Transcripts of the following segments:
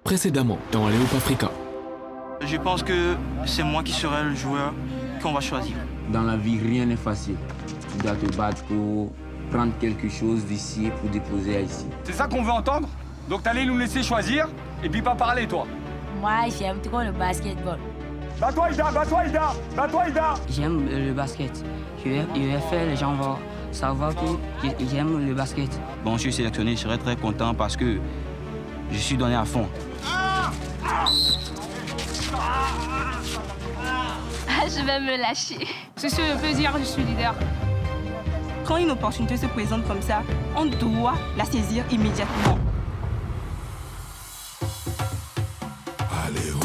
Précédemment, dans Alley Hoop Africa. Je pense que c'est moi qui serai le joueur qu'on va choisir. Dans la vie, rien n'est facile. Tu dois te battre pour prendre quelque chose d'ici pour déposer à ici. C'est ça qu'on veut entendre? Donc t'allais nous laisser choisir et puis pas parler, toi. Moi, j'aime trop le basketball. Bats-toi, Ida! Bats-toi, Ida! Bats-toi, Ida! J'aime le basket. Je vais faire, les gens vont savoir que j'aime le basket. Bon, je suis sélectionné, je serai très content parce que je suis donné à fond. Je vais me lâcher. Je suis le plaisir, je suis leader. Quand une opportunité se présente comme ça, on doit la saisir immédiatement. Allez hop.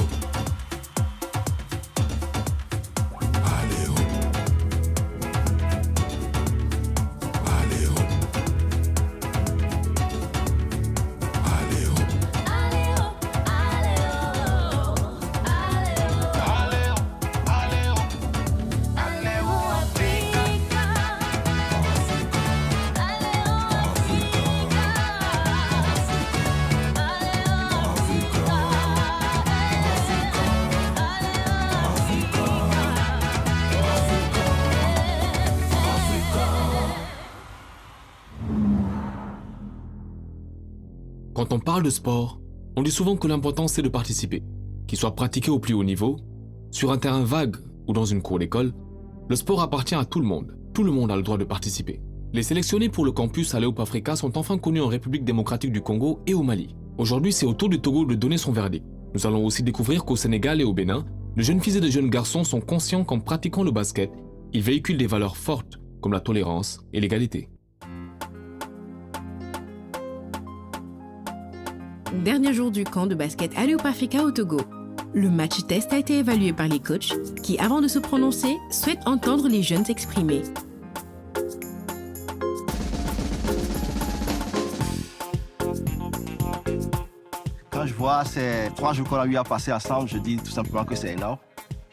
Allez hop. Allez hop. Allez hop. Quand on parle de sport, on dit souvent que l'important c'est de participer. Qu'il soit pratiqué au plus haut niveau, sur un terrain vague ou dans une cour d'école, le sport appartient à tout le monde. Tout le monde a le droit de participer. Les sélectionnés pour le campus Alley Hoop Africa sont enfin connus en République démocratique du Congo et au Mali. Aujourd'hui, c'est au tour du Togo de donner son verdict. Nous allons aussi découvrir qu'au Sénégal et au Bénin, de jeunes filles et de jeunes garçons sont conscients qu'en pratiquant le basket, ils véhiculent des valeurs fortes comme la tolérance et l'égalité. Dernier jour du camp de basket Alley Hoop Africa au Togo. Le match test a été évalué par les coachs qui, avant de se prononcer, souhaitent entendre les jeunes s'exprimer. Quand je vois ces 3 jours qu'on a eu à passer ensemble, je dis tout simplement que c'est énorme.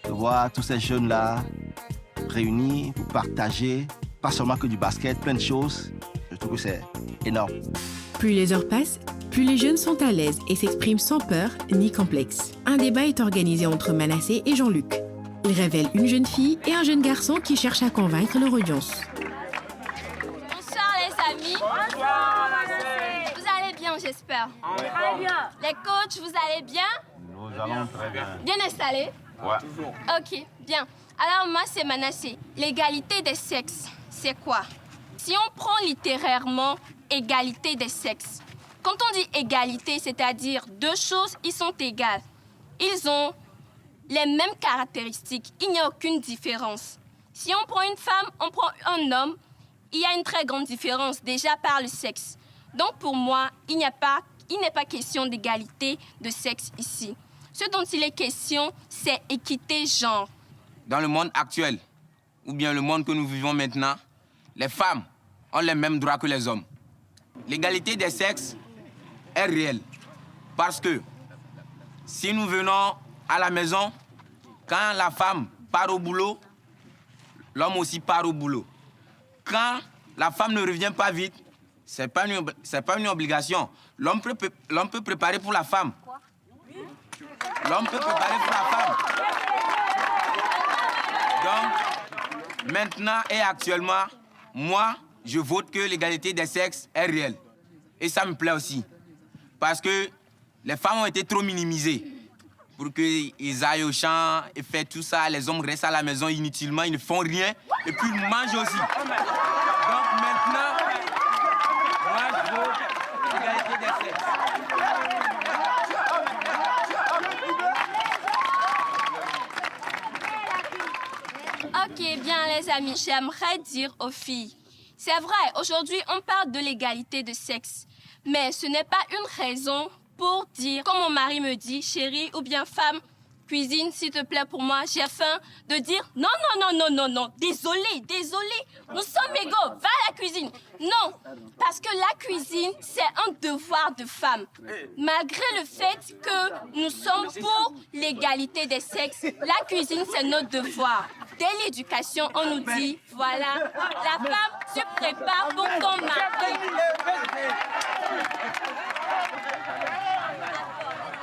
De voir tous ces jeunes-là réunis pour partager, pas seulement que du basket, plein de choses, je trouve que c'est énorme. Plus les heures passent, plus les jeunes sont à l'aise et s'expriment sans peur ni complexe. Un débat est organisé entre Manassé et Jean-Luc. Il révèle une jeune fille et un jeune garçon qui cherchent à convaincre leur audience. Bonsoir les amis. Bonsoir. Vous allez bien, j'espère. Très bien. Les coachs, vous allez bien? Nous allons très bien. Bien installés? Ouais. Toujours. Ok, bien. Alors moi, c'est Manassé. L'égalité des sexes, c'est quoi? Si on prend littérairement égalité des sexes, quand on dit égalité, c'est-à-dire deux choses, ils sont égales. Ils ont les mêmes caractéristiques. Il n'y a aucune différence. Si on prend une femme, on prend un homme, il y a une très grande différence déjà par le sexe. Donc pour moi, il n'est pas question d'égalité de sexe ici. Ce dont il est question, c'est équité genre. Dans le monde actuel, ou bien le monde que nous vivons maintenant, les femmes ont les mêmes droits que les hommes. L'égalité des sexes est réelle. Parce que si nous venons à la maison, quand la femme part au boulot, l'homme aussi part au boulot. Quand la femme ne revient pas vite, c'est pas une obligation. L'homme peut préparer pour la femme. L'homme peut préparer pour la femme. Donc, maintenant et actuellement, moi, je vote que l'égalité des sexes est réelle. Et ça me plaît aussi. Parce que les femmes ont été trop minimisées. Pour qu'ils aillent au champ et faire tout ça, les hommes restent à la maison inutilement, ils ne font rien. Et puis ils mangent aussi. Donc maintenant, moi je vote l'égalité des sexes. Ok, bien les amis, j'aimerais dire aux filles, c'est vrai, aujourd'hui on parle de l'égalité de sexe, mais ce n'est pas une raison pour dire, comme mon mari me dit, chérie ou bien femme, cuisine s'il te plaît pour moi, j'ai faim, de dire non, désolé, nous sommes égaux, va à la cuisine. Non, parce que la cuisine, c'est un devoir de femme. Malgré le fait que nous sommes pour l'égalité des sexes, la cuisine, c'est notre devoir. Dès l'éducation, on nous dit, voilà, la femme, tu prépares pour ton mari.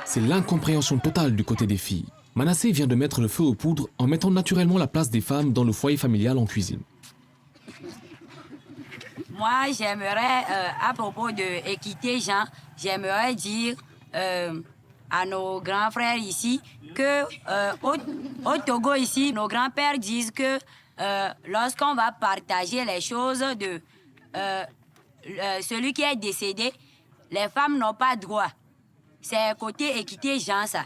C'est l'incompréhension totale du côté des filles. Manasseh vient de mettre le feu aux poudres en mettant naturellement la place des femmes dans le foyer familial en cuisine. Moi, j'aimerais, à propos de équité, Jean, j'aimerais dire à nos grands frères ici que au Togo ici, nos grands-pères disent que lorsqu'on va partager les choses de celui qui est décédé, les femmes n'ont pas droit. C'est côté équité, Jean, ça.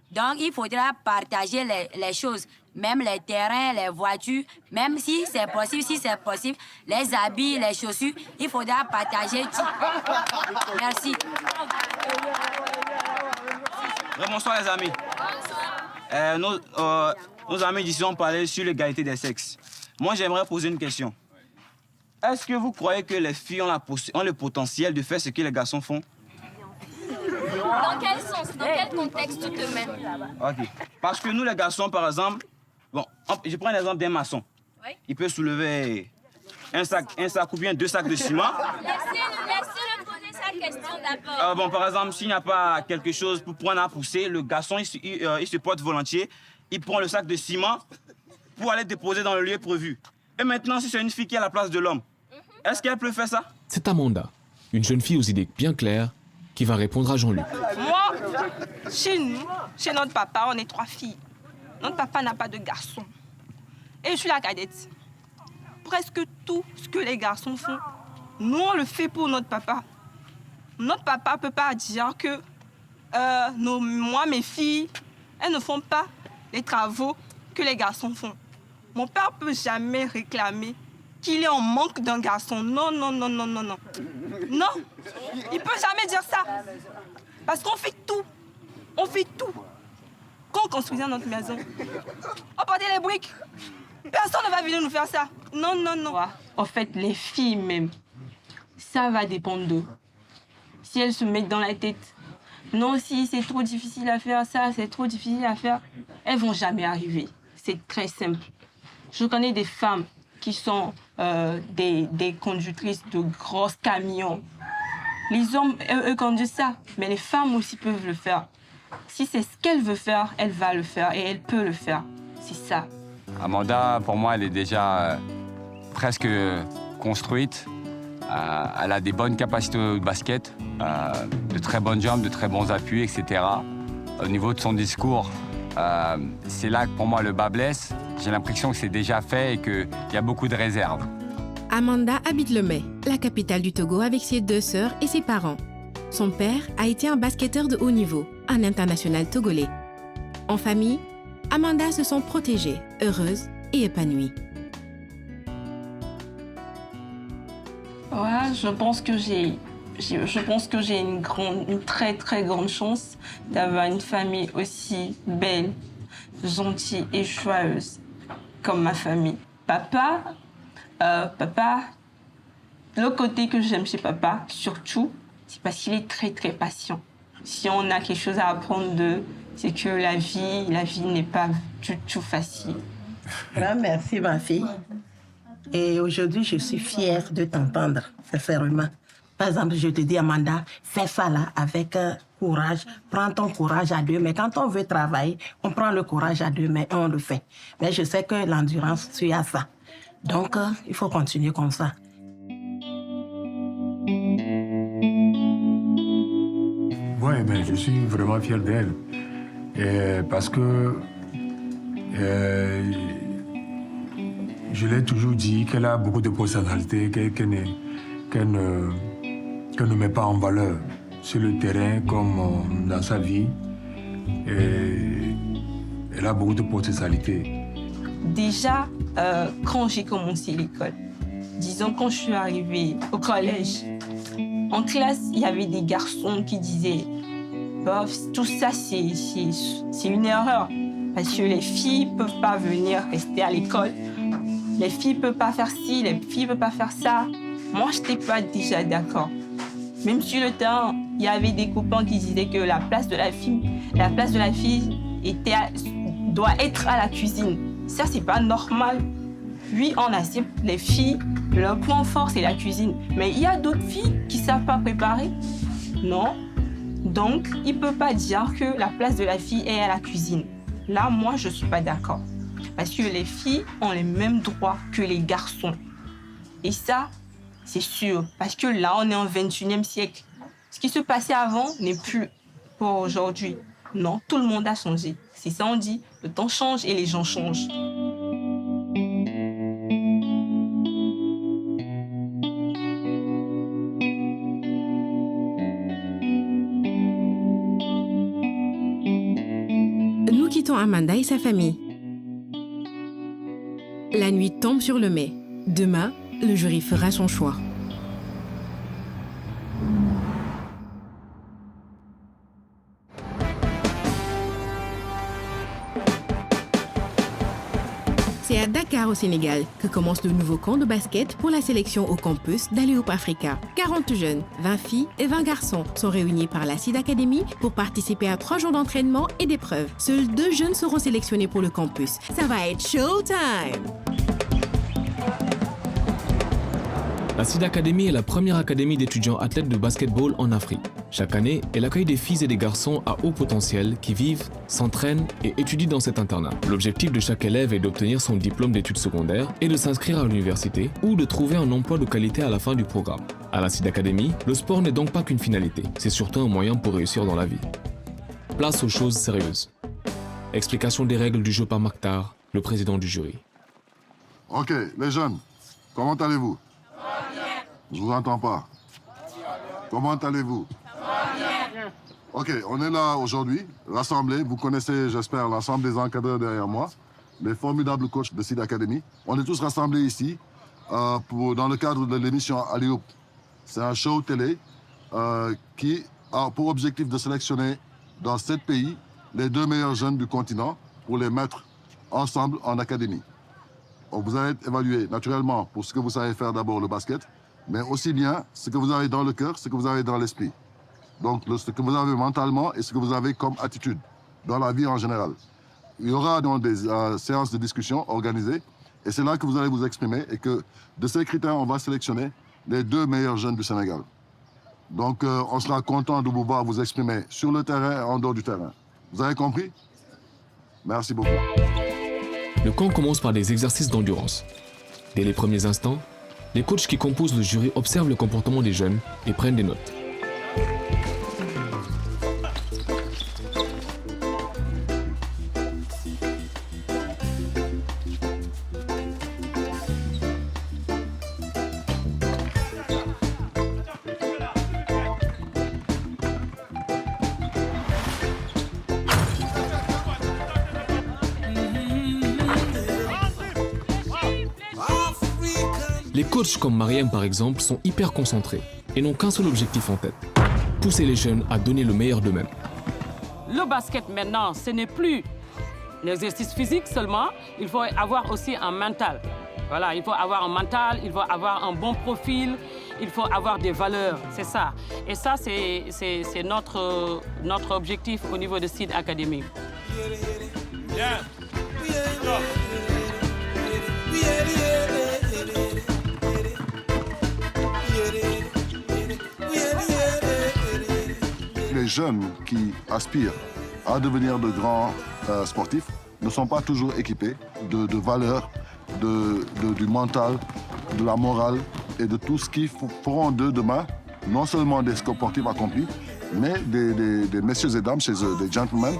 Donc, il faudra partager les choses, même les terrains, les voitures, même si c'est possible, les habits, les chaussures, il faudra partager tout. Merci. Bonsoir les amis. Nos amis d'ici ont parlé sur l'égalité des sexes. Moi, j'aimerais poser une question. Est-ce que vous croyez que les filles ont le potentiel de faire ce que les garçons font? Dans quel sens? Dans quel contexte tout de même? Ok. Parce que nous, les garçons, par exemple, bon, je prends l'exemple d'un maçon. Oui. Il peut soulever un sac ou bien 2 sacs de ciment. Laissez-le poser sa question d'abord. Bon, par exemple, s'il n'y a pas quelque chose pour prendre à pousser, le garçon, il se porte volontiers. Il prend le sac de ciment pour aller déposer dans le lieu prévu. Et maintenant, si c'est une fille qui est à la place de l'homme, est-ce qu'elle peut faire ça? C'est Amanda, une jeune fille aux idées bien claires, qui va répondre à Jean-Luc. Moi, chez nous, chez notre papa, on est 3 filles. Notre papa n'a pas de garçon. Et je suis la cadette. Presque tout ce que les garçons font, nous, on le fait pour notre papa. Notre papa ne peut pas dire que moi, mes filles, elles ne font pas les travaux que les garçons font. Mon père ne peut jamais réclamer qu'il est en manque d'un garçon. Non, non, non, non, non, non. Non, il ne peut jamais dire ça. Parce qu'on fait tout. On fait tout. Quand on construisait notre maison, on portait les briques. Personne ne va venir nous faire ça. Non, non, non. En fait, les filles même, ça va dépendre d'eux. Si elles se mettent dans la tête, non, si c'est trop difficile à faire ça, c'est trop difficile à faire, elles vont jamais arriver. C'est très simple. Je connais des femmes qui sont des conductrices de gros camions. Les hommes, eux conduisent ça, mais les femmes aussi peuvent le faire. Si c'est ce qu'elle veut faire, elle va le faire et elle peut le faire. C'est ça. Amanda, pour moi, elle est déjà presque construite. Elle a des bonnes capacités au basket, de très bonnes jambes, de très bons appuis, etc. Au niveau de son discours, c'est là que pour moi le bas blesse. J'ai l'impression que c'est déjà fait et qu'il y a beaucoup de réserves. Amanda habite Lomé, la capitale du Togo, avec ses 2 sœurs et ses parents. Son père a été un basketteur de haut niveau, un international togolais. En famille, Amanda se sent protégée, heureuse et épanouie. Ouais, je pense que j'ai une très très grande chance d'avoir une famille aussi belle, gentille et joyeuse comme ma famille. Papa, le côté que j'aime chez papa, surtout, c'est parce qu'il est très très patient. Si on a quelque chose à apprendre d'eux, c'est que la vie n'est pas du tout facile. Merci ma fille. Et aujourd'hui, je suis fière de t'entendre, sincèrement. Par exemple, je te dis, Amanda, fais ça là avec courage. Prends ton courage à 2 mains. Quand on veut travailler, on prend le courage à 2 mains et on le fait. Mais je sais que l'endurance, tu as ça. Donc, il faut continuer comme ça. Oui, mais je suis vraiment fier d'elle. Parce que je l'ai toujours dit qu'elle a beaucoup de personnalité, qu'elle ne met pas en valeur sur le terrain comme dans sa vie. Et elle a beaucoup de potentialité. Déjà, quand j'ai commencé l'école, disons quand je suis arrivée au collège, en classe, il y avait des garçons qui disaient bof, tout ça c'est une erreur. Parce que les filles ne peuvent pas venir rester à l'école. Les filles ne peuvent pas faire ci, les filles ne peuvent pas faire ça. Moi, je n'étais pas déjà d'accord. Même sur le terrain, il y avait des copains qui disaient que la place de la fille doit être à la cuisine. Ça, c'est pas normal. Oui, on accepte les filles, leur point fort, c'est la cuisine. Mais il y a d'autres filles qui ne savent pas préparer. Non. Donc, il ne peut pas dire que la place de la fille est à la cuisine. Là, moi, je ne suis pas d'accord. Parce que les filles ont les mêmes droits que les garçons. Et ça, c'est sûr. Parce que là, on est en 21e siècle. Ce qui se passait avant n'est plus pour aujourd'hui. Non, tout le monde a changé. C'est ça, on dit. Le temps change et les gens changent. Nous quittons Amanda et sa famille. La nuit tombe sur le mai. Demain, le jury fera son choix. C'est à Dakar, au Sénégal, que commence le nouveau camp de basket pour la sélection au campus d'Aléoupe Africa. 40 jeunes, 20 filles et 20 garçons sont réunis par la Seed Academy pour participer à 3 jours d'entraînement et d'épreuves. Seuls 2 jeunes seront sélectionnés pour le campus. Ça va être showtime! La Seed Academy est la première académie d'étudiants athlètes de basketball en Afrique. Chaque année, elle accueille des filles et des garçons à haut potentiel qui vivent, s'entraînent et étudient dans cet internat. L'objectif de chaque élève est d'obtenir son diplôme d'études secondaires et de s'inscrire à l'université ou de trouver un emploi de qualité à la fin du programme. À la Seed Academy, le sport n'est donc pas qu'une finalité, c'est surtout un moyen pour réussir dans la vie. Place aux choses sérieuses. Explication des règles du jeu par Maktar, le président du jury. Ok, les jeunes, comment allez-vous? Je vous entends pas. Comment allez-vous? Ok, on est là aujourd'hui, rassemblés. Vous connaissez, j'espère, l'ensemble des encadreurs derrière moi, les formidables coachs de Seed Academy. On est tous rassemblés ici dans le cadre de l'émission Aléoupe. C'est un show télé qui a pour objectif de sélectionner dans 7 pays les 2 meilleurs jeunes du continent pour les mettre ensemble en académie. Vous allez être évalués naturellement pour ce que vous savez faire d'abord le basket, mais aussi bien ce que vous avez dans le cœur, ce que vous avez dans l'esprit. Donc ce que vous avez mentalement et ce que vous avez comme attitude dans la vie en général. Il y aura donc des séances de discussion organisées et c'est là que vous allez vous exprimer et que de ces critères, on va sélectionner les 2 meilleurs jeunes du Sénégal. Donc on sera content de vous voir vous exprimer sur le terrain et en dehors du terrain. Vous avez compris? Merci beaucoup. Le camp commence par des exercices d'endurance. Dès les premiers instants, les coachs qui composent le jury observent le comportement des jeunes et prennent des notes. Les coachs comme Mariam par exemple sont hyper concentrés et n'ont qu'un seul objectif en tête, pousser les jeunes à donner le meilleur d'eux-mêmes. Le basket maintenant, ce n'est plus l'exercice physique seulement, il faut avoir aussi un mental. Voilà, il faut avoir un mental, il faut avoir un bon profil, il faut avoir des valeurs, c'est ça. Et ça, c'est notre objectif au niveau de Seed Academy. Les jeunes qui aspirent à devenir de grands sportifs ne sont pas toujours équipés de valeurs, du mental, de la morale et de tout ce qui feront d'eux demain non seulement des sportifs accomplis, mais des messieurs et dames chez eux, des gentlemen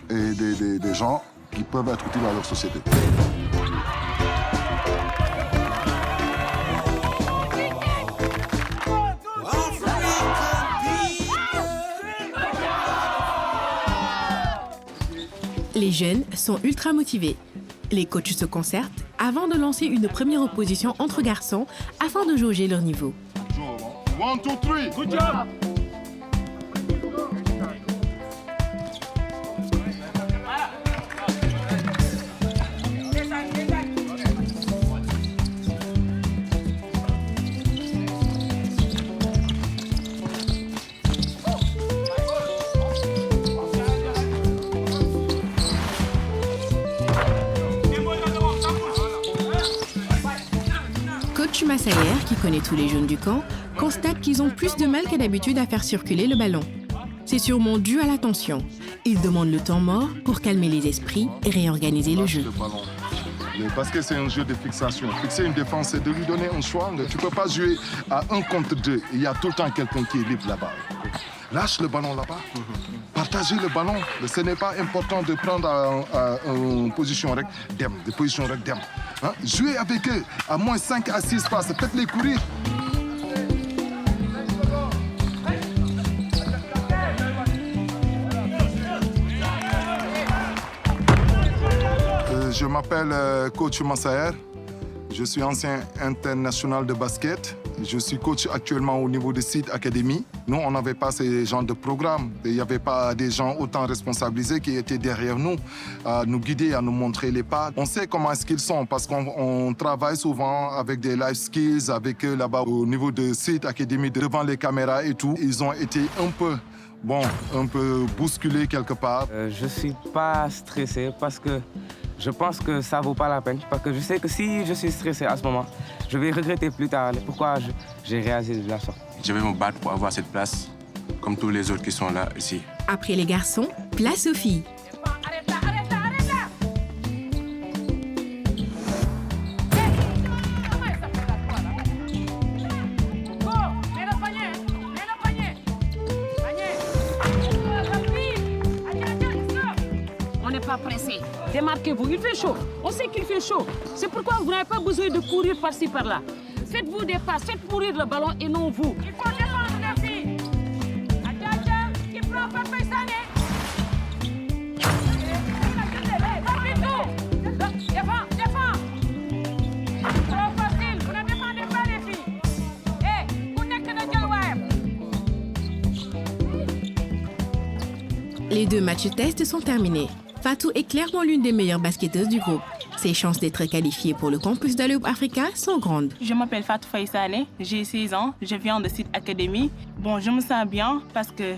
et des gens qui peuvent être utiles à leur société. Les jeunes sont ultra motivés. Les coachs se concertent avant de lancer une première opposition entre garçons afin de jauger leur niveau. 1, 2, 3. Good job. Coach Massayer, qui connaît tous les jeunes du camp, constate qu'ils ont plus de mal qu'à d'habitude à faire circuler le ballon. C'est sûrement dû à la tension. Il demande le temps mort pour calmer les esprits et réorganiser le jeu. Le basket, c'est un jeu de fixation. Fixer une défense, c'est de lui donner un choix. Tu ne peux pas jouer à 1 contre 2. Il y a tout le temps quelqu'un qui est libre là-bas. Lâche le ballon là-bas. Partagez le ballon. Ce n'est pas important de prendre une position rec dem, de position rec dem. Hein? Jouez avec eux. À moins 5 à 6 passes. Faites-les courir. Je m'appelle coach Massaer. Je suis ancien international de basket. Je suis coach actuellement au niveau de Seed Academy. Nous, on n'avait pas ce genre de programme. Il n'y avait pas des gens autant responsabilisés qui étaient derrière nous, à nous guider, à nous montrer les pas. On sait comment est-ce qu'ils sont parce qu'on travaille souvent avec des life skills, avec eux là-bas au niveau de Seed Academy, devant les caméras et tout. Ils ont été un peu bousculés quelque part. Je ne suis pas stressé parce que je pense que ça ne vaut pas la peine. Parce que je sais que si je suis stressé à ce moment, je vais regretter plus tard pourquoi j'ai réagi de la sorte. Je vais me battre pour avoir cette place, comme tous les autres qui sont là ici. Après les garçons, place aux filles. On n'est pas pressé. Démarquez-vous, il fait chaud. On sait qu'il fait chaud. C'est pourquoi vous n'avez pas besoin de courir par-ci, par-là. Faites-vous des passes, faites courir le ballon et non vous. Il faut défendre les filles. Attention, qui prend pas Faisane. Défends. Trop facile, vous ne défendez pas les filles. Vous n'êtes que de Les 2 matchs tests sont terminés. Fatou est clairement l'une des meilleures basketteuses du groupe. Ses chances d'être qualifiée pour le campus d'Aloub Africa sont grandes. Je m'appelle Fatou Faisane, j'ai 16 ans, je viens de Seed Academy. Bon, je me sens bien parce que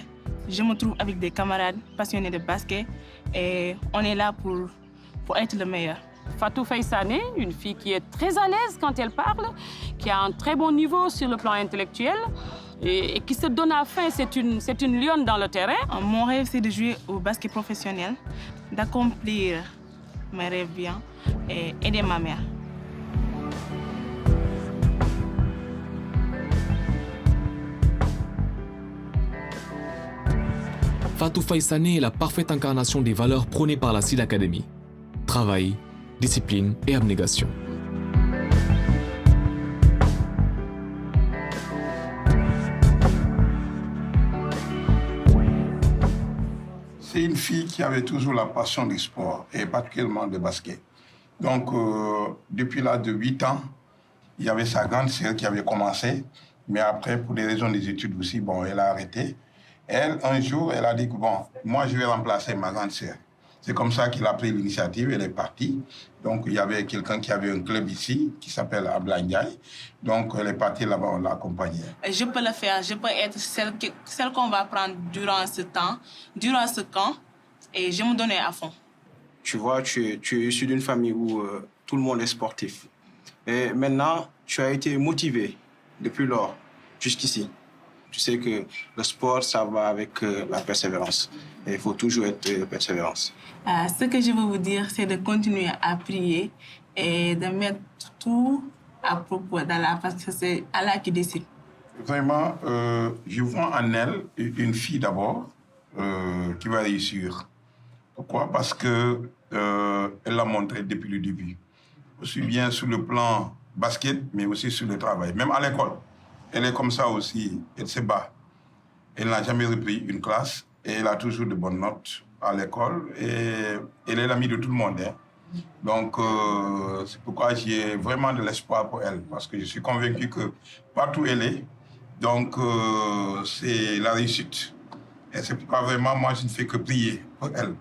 je me trouve avec des camarades passionnés de basket et on est là pour être le meilleur. Fatou Faisane, une fille qui est très à l'aise quand elle parle, qui a un très bon niveau sur le plan intellectuel et qui se donne à fond. C'est une lionne dans le terrain. Mon rêve, c'est de jouer au basket professionnel, d'accomplir mes rêves bien et aider ma mère. Fatou Faisane est la parfaite incarnation des valeurs prônées par la Seed Academy. Travail, discipline et abnégation. C'est une fille qui avait toujours la passion du sport, et particulièrement de basket. Donc, depuis l'âge de 8 ans, il y avait sa grande sœur qui avait commencé, mais après, pour des raisons des études aussi, elle a arrêté. Elle, un jour, elle a dit que, moi, je vais remplacer ma grande sœur. C'est comme ça qu'il a pris l'initiative, elle est partie. Donc, il y avait quelqu'un qui avait un club ici, qui s'appelle Ablandiaï. Donc, elle est partie là-bas, on l'a accompagnée. Je peux le faire, je peux être celle qu'on va prendre durant ce temps, durant ce camp, et je me donner à fond. Tu vois, tu es issu d'une famille où tout le monde est sportif. Et maintenant, tu as été motivé depuis lors jusqu'ici. Tu sais que le sport, ça va avec la persévérance. Et il faut toujours être persévérance. Ce que je veux vous dire, c'est de continuer à prier et de mettre tout à propos d'Allah, parce que c'est Allah qui décide. Vraiment, je vois en elle une fille d'abord qui va réussir. Pourquoi? Parce que elle l'a montré depuis le début. Aussi bien sur le plan basket, mais aussi sur le travail. Même à l'école, elle est comme ça aussi. Elle se bat. Elle n'a jamais repris une classe et elle a toujours de bonnes notes à l'école. Et elle est l'amie de tout le monde. Hein. Donc, c'est pourquoi j'ai vraiment de l'espoir pour elle. Parce que je suis convaincu que partout où elle est, donc c'est la réussite. Et c'est pourquoi vraiment, moi, je ne fais que prier pour elle.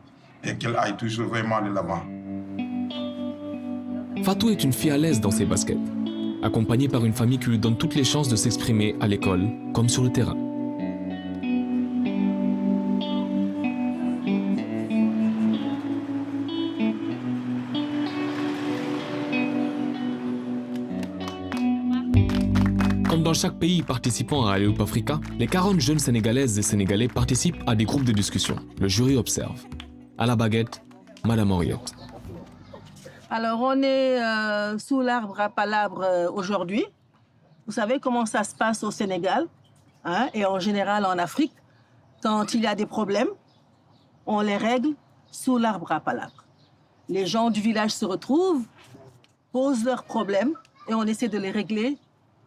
Et qu'elle aille toujours vraiment de l'avant. Fatou est une fille à l'aise dans ses baskets, accompagnée par une famille qui lui donne toutes les chances de s'exprimer à l'école comme sur le terrain. Comme Comme dans chaque pays participant à Allez-Hop Africa, les 40 jeunes Sénégalaises et Sénégalais participent à des groupes de discussion. Le jury observe. À la baguette, Madame Henriette. Alors, on est sous l'arbre à palabres aujourd'hui. Vous savez comment ça se passe au Sénégal, hein, et en général en Afrique. Quand il y a des problèmes, on les règle sous l'arbre à palabres. Les gens du village se retrouvent, posent leurs problèmes et on essaie de les régler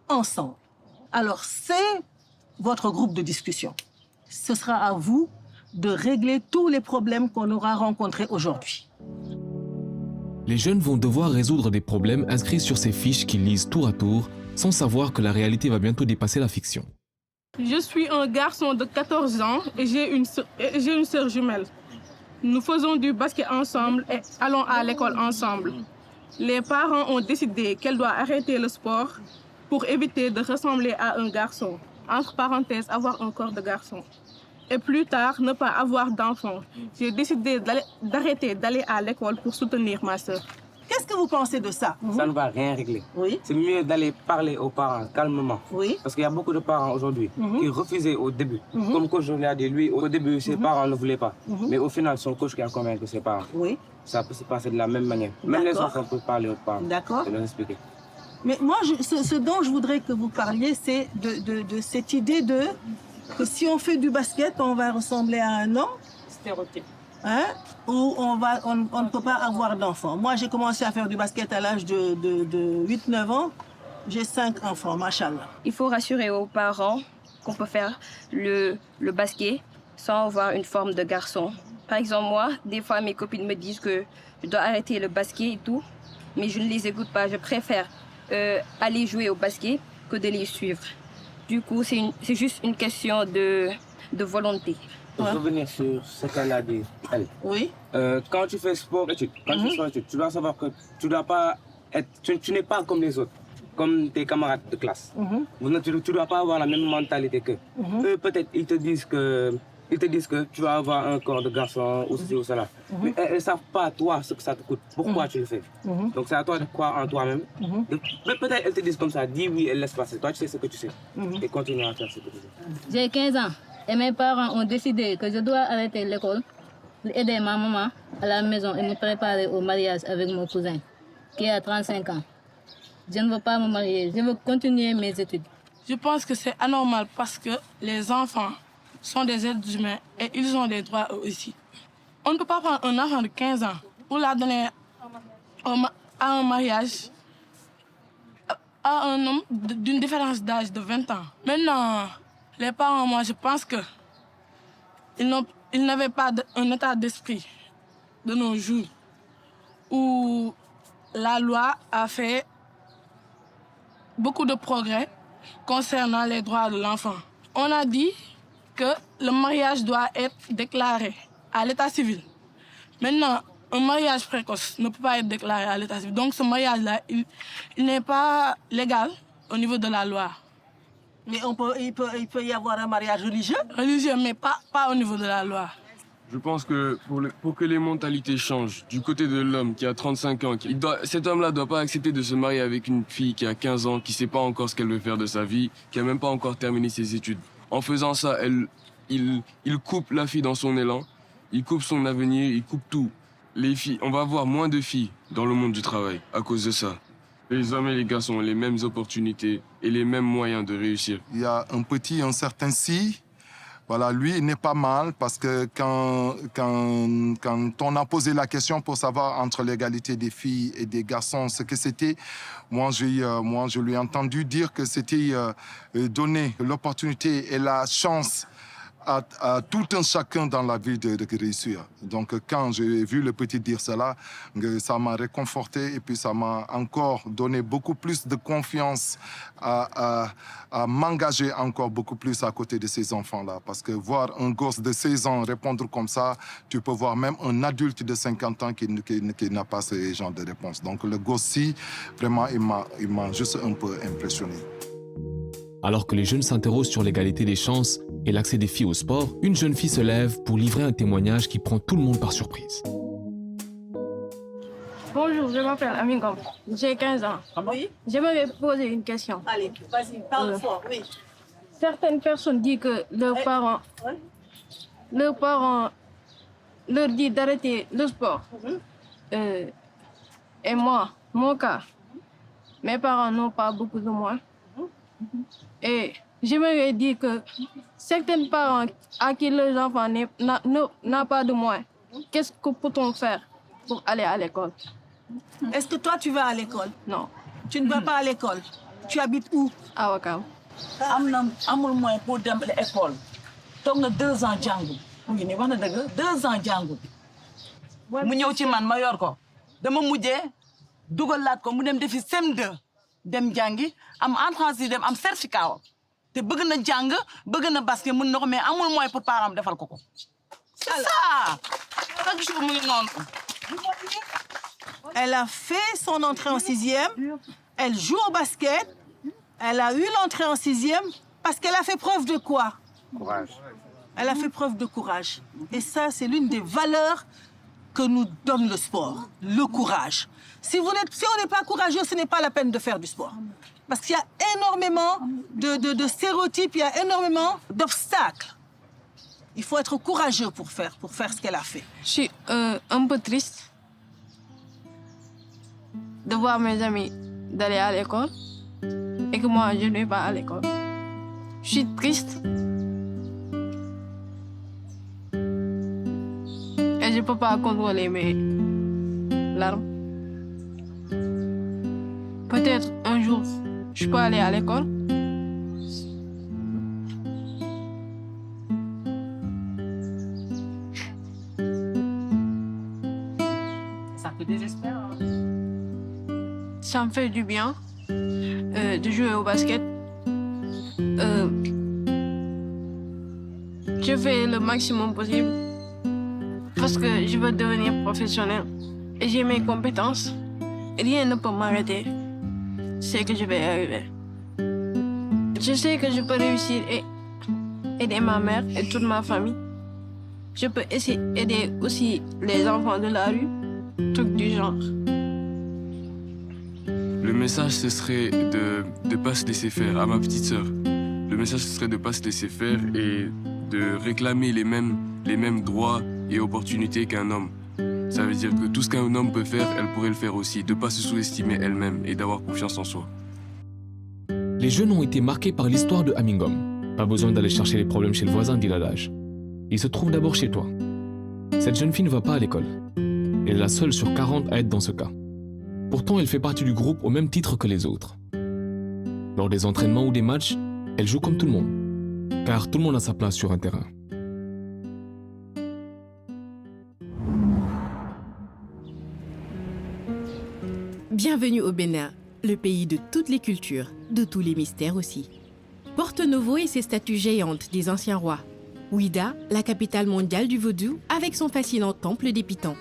ensemble. Alors, c'est votre groupe de discussion. Ce sera à vous de régler tous les problèmes qu'on aura rencontrés aujourd'hui. Les jeunes vont devoir résoudre des problèmes inscrits sur ces fiches qu'ils lisent tour à tour, sans savoir que la réalité va bientôt dépasser la fiction. Je suis un garçon de 14 ans et j'ai une sœur jumelle. Nous faisons du basket ensemble et allons à l'école ensemble. Les parents ont décidé qu'elle doit arrêter le sport pour éviter de ressembler à un garçon. Entre parenthèses, avoir un corps de garçon. Et plus tard, ne pas avoir d'enfant. J'ai décidé d'arrêter d'aller à l'école pour soutenir ma sœur. Qu'est-ce que vous pensez de ça? Ça ne va rien régler. Oui. C'est mieux d'aller parler aux parents calmement. Oui. Parce qu'il y a beaucoup de parents aujourd'hui qui refusaient au début. Comme coach l'a dit, lui, au début, ses parents ne voulaient pas. Mais au final, son coach qui a convaincu ses parents. Oui. Ça peut se passer de la même manière. Même les enfants peuvent parler aux parents. D'accord. Et leur expliquer. Mais moi, ce dont je voudrais que vous parliez, c'est de cette idée que si on fait du basket, on va ressembler à un homme. Stéréotype. Hein? Ou on ne peut pas avoir d'enfants. Moi, j'ai commencé à faire du basket à l'âge de 8-9 ans. J'ai 5 enfants, machallah. Il faut rassurer aux parents qu'on peut faire le basket sans avoir une forme de garçon. Par exemple, moi, des fois, mes copines me disent que je dois arrêter le basket et tout, mais je ne les écoute pas. Je préfère aller jouer au basket que de les suivre. Du coup, c'est juste une question de volonté. Pour revenir sur ce qu'elle a dit, elle. Oui. Quand tu fais sport-études, tu dois savoir que tu dois pas être, tu n'es pas comme les autres, comme tes camarades de classe. Tu ne dois pas avoir la même mentalité qu'eux. Eux, peut-être, ils te disent que tu vas avoir un corps de garçon ou ceci ou cela. Mais elles ne savent pas, toi, ce que ça te coûte. Pourquoi tu le fais. Donc, c'est à toi de croire en toi-même. Peut-être elles te disent comme ça, dis oui, elles laissent passer. Toi, tu sais ce que tu sais. Et continue à faire ce que tu sais. J'ai 15 ans et mes parents ont décidé que je dois arrêter l'école, aider ma maman à la maison et me préparer au mariage avec mon cousin, qui a 35 ans. Je ne veux pas me marier, je veux continuer mes études. Je pense que c'est anormal parce que les enfants sont des êtres humains et ils ont des droits eux aussi. On ne peut pas prendre un enfant de 15 ans pour la donner à un mariage à un homme d'une différence d'âge de 20 ans. Maintenant, les parents, moi, je pense qu'ils n'avaient pas un état d'esprit de nos jours où la loi a fait beaucoup de progrès concernant les droits de l'enfant. On a dit que le mariage doit être déclaré à l'état civil. Maintenant, un mariage précoce ne peut pas être déclaré à l'état civil. Donc ce mariage-là, il n'est pas légal au niveau de la loi. Mais il peut y avoir un mariage religieux? Religieux, mais pas au niveau de la loi. Je pense que pour que les mentalités changent, du côté de l'homme qui a 35 ans, cet homme-là ne doit pas accepter de se marier avec une fille qui a 15 ans, qui ne sait pas encore ce qu'elle veut faire de sa vie, qui n'a même pas encore terminé ses études. En faisant ça, il coupe la fille dans son élan, il coupe son avenir, il coupe tout. Les filles, on va avoir moins de filles dans le monde du travail à cause de ça. Les hommes et les garçons ont les mêmes opportunités et les mêmes moyens de réussir. Il y a un certain Si. Voilà, lui, il n'est pas mal parce que quand on a posé la question pour savoir entre l'égalité des filles et des garçons, ce que c'était, moi, je lui ai entendu dire que c'était donner l'opportunité et la chance à tout un chacun dans la vie de réussir. Donc, quand j'ai vu le petit dire cela, ça m'a réconforté et puis ça m'a encore donné beaucoup plus de confiance à m'engager encore beaucoup plus à côté de ces enfants-là. Parce que voir un gosse de 16 ans répondre comme ça, tu peux voir même un adulte de 50 ans qui n'a pas ce genre de réponse. Donc, le gosse-ci, vraiment, il m'a juste un peu impressionné. Alors que les jeunes s'interrogent sur l'égalité des chances et l'accès des filles au sport, une jeune fille se lève pour livrer un témoignage qui prend tout le monde par surprise. Bonjour, je m'appelle Amingom. J'ai 15 ans. Oui. J'aimerais poser une question. Allez, vas-y, parle fort, oui. Certaines personnes disent que leurs parents leur disent d'arrêter le sport. Et moi, mon cas, mes parents n'ont pas beaucoup de moyens. Et j'aimerais dire que certains parents à qui leurs enfants n'ont pas de moyens, qu'est-ce que peut-on faire pour aller à l'école? Est-ce que toi, tu vas à l'école? Non. Tu ne vas pas à l'école? Tu habites où? À Ouakam. amul moyen pour dem l'école. Toog na 2 ans jàngul. mu ngi nii wax na dëgg 2 ans jàngul. mu ñëw ci man ma yor ko. dama mujjee dugalaat ko mu dem defi CM2 dem jàngi am entrée en sixième am certificat wam. te bëgg na jàng bëgg na basket mën na ko mais amul moyen pour parents defal ko ko. c'est ça. chaque jour mu ngi noonu. Elle a fait son entrée en sixième. Elle joue au basket. Elle a eu l'entrée en sixième parce qu'elle a fait preuve de quoi? Courage. Elle a fait preuve de courage. Et ça, c'est l'une des valeurs que nous donne le sport, le courage. Si on n'est pas courageux, ce n'est pas la peine de faire du sport. Parce qu'il y a énormément de stéréotypes, il y a énormément d'obstacles. Il faut être courageux pour faire ce qu'elle a fait. Je suis un peu triste de voir mes amis d'aller à l'école et que moi, je ne vais pas à l'école. Je suis triste et je ne peux pas contrôler mes larmes. Peut-être un jour, je peux aller à l'école. Ça te désespère. Ça me fait du bien de jouer au basket. Je fais le maximum possible parce que je veux devenir professionnel et j'ai mes compétences. Rien ne peut m'arrêter. Je sais que je vais y arriver. Je sais que je peux réussir et aider ma mère et toute ma famille. Je peux essayer d'aider aussi les enfants de la rue, trucs du genre. Le message, ce serait de ne pas se laisser faire, à ma petite sœur. Le message, ce serait de ne pas se laisser faire et de réclamer les mêmes droits et opportunités qu'un homme. Ça veut dire que tout ce qu'un homme peut faire, elle pourrait le faire aussi. De ne pas se sous-estimer elle-même et d'avoir confiance en soi. Les jeunes ont été marqués par l'histoire de Amingom. Pas besoin d'aller chercher les problèmes chez le voisin, dit l'adage. Il se trouve d'abord chez toi. Cette jeune fille ne va pas à l'école. Elle est la seule sur 40 à être dans ce cas. Pourtant, elle fait partie du groupe au même titre que les autres. Lors des entraînements ou des matchs, elle joue comme tout le monde, car tout le monde a sa place sur un terrain. Bienvenue au Bénin, le pays de toutes les cultures, de tous les mystères aussi. Porto Novo et ses statues géantes des anciens rois. Ouida, la capitale mondiale du vaudou, avec son fascinant temple des Pitons,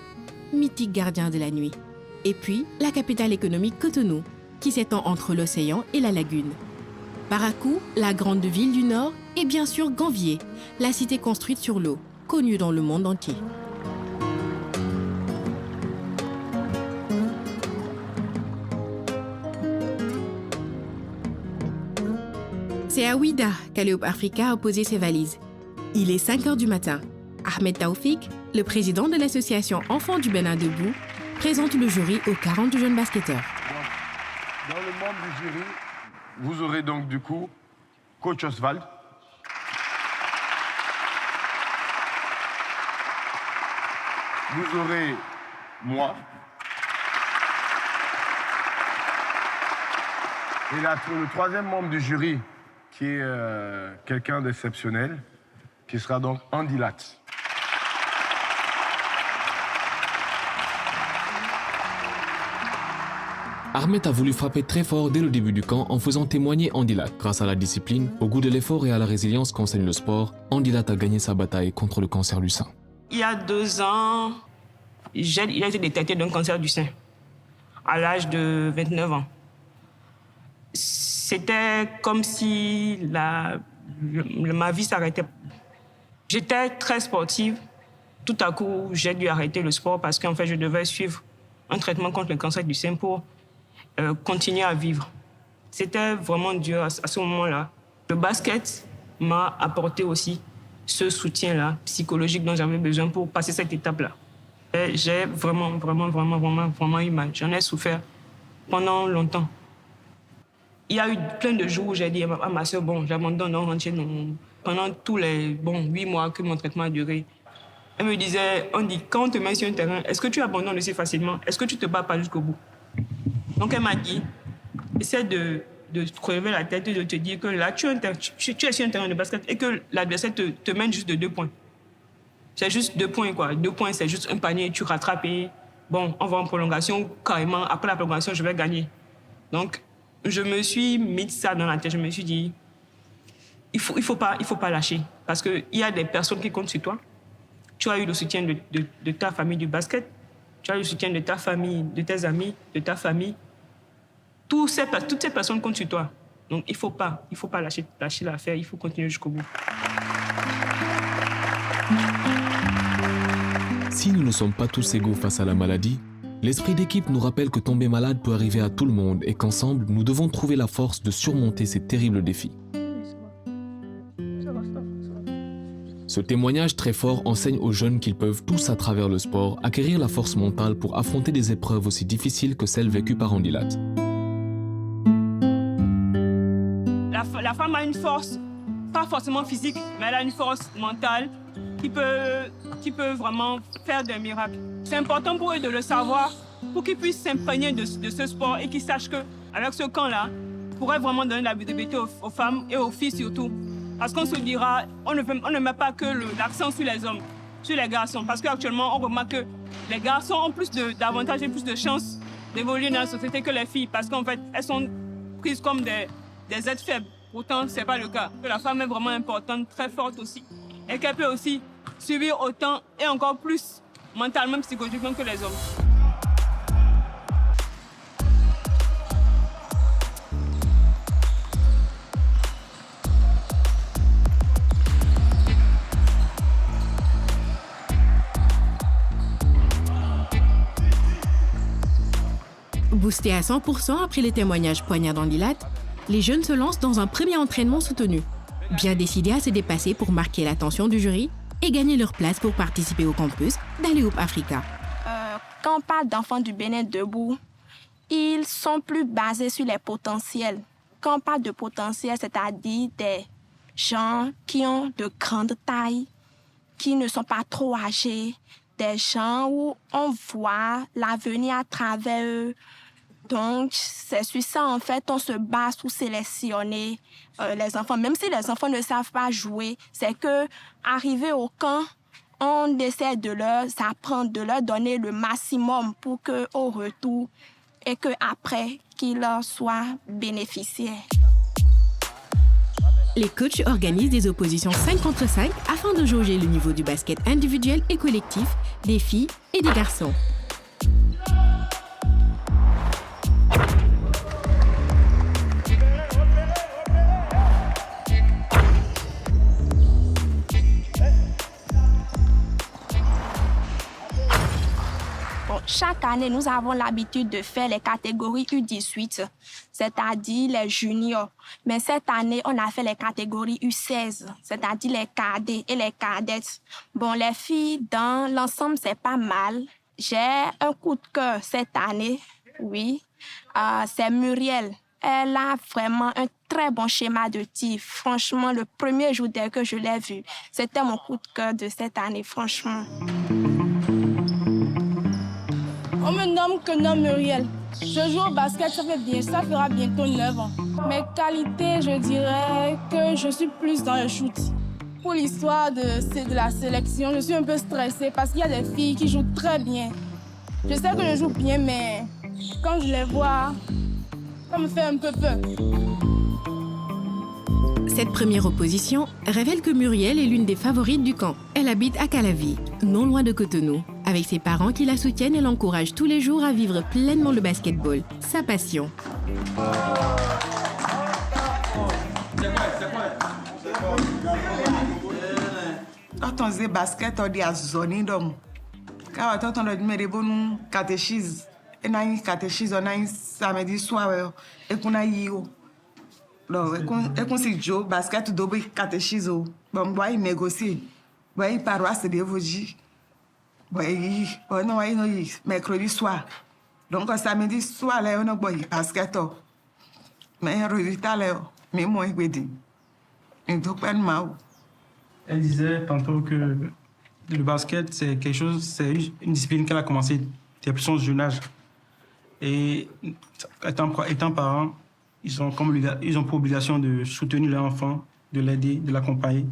mythique gardien de la nuit. Et puis, la capitale économique Cotonou, qui s'étend entre l'océan et la lagune. Parakou, la grande ville du Nord, et bien sûr Ganvier, la cité construite sur l'eau, connue dans le monde entier. C'est à Ouida qu'Aleop Africa a posé ses valises. Il est 5 heures du matin. Ahmed Taoufik, le président de l'association Enfants du Bénin Debout, présente le jury aux 40 jeunes basketteurs. Dans le membre du jury, vous aurez donc du coup Coach Oswald, vous aurez moi, et le troisième membre du jury, qui est quelqu'un d'exceptionnel, qui sera donc Andy Latz. Ahmed a voulu frapper très fort dès le début du camp en faisant témoigner Andy Lat. Grâce à la discipline, au goût de l'effort et à la résilience qu'enseigne le sport, Andy Lat a gagné sa bataille contre le cancer du sein. Il y a 2 ans, il a été détecté d'un cancer du sein à l'âge de 29 ans. C'était comme si ma vie s'arrêtait. J'étais très sportive. Tout à coup, j'ai dû arrêter le sport parce qu'en fait, je devais suivre un traitement contre le cancer du sein pour continuer à vivre. C'était vraiment dur à ce moment-là. Le basket m'a apporté aussi ce soutien-là psychologique dont j'avais besoin pour passer cette étape-là. Et j'ai vraiment eu mal. J'en ai souffert pendant longtemps. Il y a eu plein de jours où j'ai dit à ma soeur, bon, j'abandonne, on rentre chez nous. Pendant tous les 8 mois que mon traitement a duré, elle me disait, on dit, quand on te met sur un terrain, est-ce que tu abandonnes aussi facilement? Est-ce que tu te bats pas jusqu'au bout? Donc elle m'a dit, essaie de relever la tête et de te dire que là, tu es sur un terrain de basket et que l'adversaire te mène juste de 2 points. C'est juste 2 points, quoi. 2 points, c'est juste un panier, tu rattrapes et bon, on va en prolongation, carrément, après la prolongation, je vais gagner. Donc, je me suis mis ça dans la tête, je me suis dit, il faut pas lâcher, parce qu'il y a des personnes qui comptent sur toi. Tu as eu le soutien de ta famille du basket, tu as eu le soutien de ta famille, de tes amis, de ta famille. Toutes ces personnes comptent sur toi. Donc, il faut pas lâcher l'affaire, il faut continuer jusqu'au bout. Si nous ne sommes pas tous égaux face à la maladie, l'esprit d'équipe nous rappelle que tomber malade peut arriver à tout le monde et qu'ensemble, nous devons trouver la force de surmonter ces terribles défis. Ce témoignage très fort enseigne aux jeunes qu'ils peuvent tous, à travers le sport, acquérir la force mentale pour affronter des épreuves aussi difficiles que celles vécues par Andilat. La femme a une force, pas forcément physique, mais elle a une force mentale qui peut vraiment faire des miracles. C'est important pour eux de le savoir, pour qu'ils puissent s'imprégner de ce sport et qu'ils sachent qu'avec ce camp-là, ils pourraient vraiment donner la visibilité aux femmes et aux filles surtout. Parce qu'on se dira, on ne met pas que l'accent sur les hommes, sur les garçons. Parce qu'actuellement, on remarque que les garçons ont plus d'avantages et plus de chances d'évoluer dans la société que les filles. Parce qu'en fait, elles sont prises comme des êtres faibles. Pourtant, ce n'est pas le cas. La femme est vraiment importante, très forte aussi. Et qu'elle peut aussi subir autant et encore plus mentalement, psychologiquement que les hommes. Boostés à 100% après les témoignages poignards d'Andilat, les jeunes se lancent dans un premier entraînement soutenu, bien décidés à se dépasser pour marquer l'attention du jury et gagner leur place pour participer au campus d'Aléoup Africa. Quand on parle d'enfants du Bénin debout, ils sont plus basés sur les potentiels. Quand on parle de potentiel, c'est-à-dire des gens qui ont de grandes tailles, qui ne sont pas trop âgés, des gens où on voit l'avenir à travers eux. Donc, c'est sur ça, en fait, on se base pour sélectionner les enfants. Même si les enfants ne savent pas jouer, c'est que arrivé au camp, on essaie de leur apprendre, de leur donner le maximum pour qu'au retour, et qu'après, qu'ils leur soient bénéficiaires. Les coachs organisent des oppositions 5 contre 5 afin de jauger le niveau du basket individuel et collectif des filles et des garçons. Chaque année, nous avons l'habitude de faire les catégories U18, c'est-à-dire les juniors. Mais cette année, on a fait les catégories U16, c'est-à-dire les cadets et les cadettes. Bon, les filles, dans l'ensemble, c'est pas mal. J'ai un coup de cœur cette année, oui. C'est Muriel. Elle a vraiment un très bon schéma de tir. Franchement, le premier jour dès que je l'ai vue, c'était mon coup de cœur de cette année, franchement. On me nomme que nom Muriel. Je joue au basket, ça fera bientôt 9 ans. Mes qualités, je dirais que je suis plus dans le shoot. Pour l'histoire de la sélection, je suis un peu stressée parce qu'il y a des filles qui jouent très bien. Je sais que je joue bien, mais quand je les vois, ça me fait un peu peur. Cette première opposition révèle que Muriel est l'une des favorites du camp. Elle habite à Calavi, non loin de Cotonou, avec ses parents qui la soutiennent et l'encouragent tous les jours à vivre pleinement le basketball, sa passion. Quand on faisait basket, on dit à zone d'homme. Quand on a dit catéchise, on a une catéchisme, on a un samedi soir, et qu'on a eu. Donc, et qu'on s'est dit, basket, double catéchisme. Bon, moi, il négocie. Bon, il paroisse de Voji. Bon, non, mercredi soir. Donc, samedi soir, on a un basket. Mais un résultat, mais moi, je dis. Il faut pas de mal. Elle disait tantôt que le basket, c'est quelque chose, c'est une discipline qu'elle a commencé depuis son jeune âge. Et étant parents, ils ont pour obligation de soutenir leur enfant, de l'aider, de l'accompagner,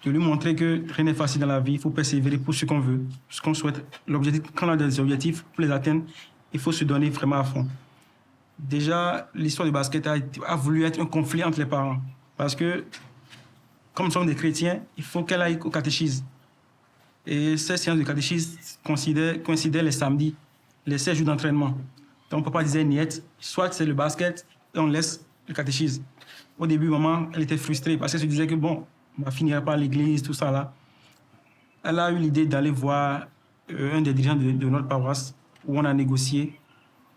de lui montrer que rien n'est facile dans la vie, il faut persévérer pour ce qu'on veut, ce qu'on souhaite. L'objectif, quand on a des objectifs, pour les atteindre, il faut se donner vraiment à fond. Déjà, l'histoire du basket a voulu être un conflit entre les parents. Parce que, comme nous sommes des chrétiens, il faut qu'elle aille au catéchisme. Et ces séances de catéchisme coïncidaient les samedis, les 16 jours d'entraînement. Donc, papa disait niette, soit c'est le basket, et on laisse le catéchisme. Au début, maman, elle était frustrée parce qu'elle se disait que, bon, on va finir par l'église, tout ça là. Elle a eu l'idée d'aller voir un des dirigeants de notre paroisse, où on a négocié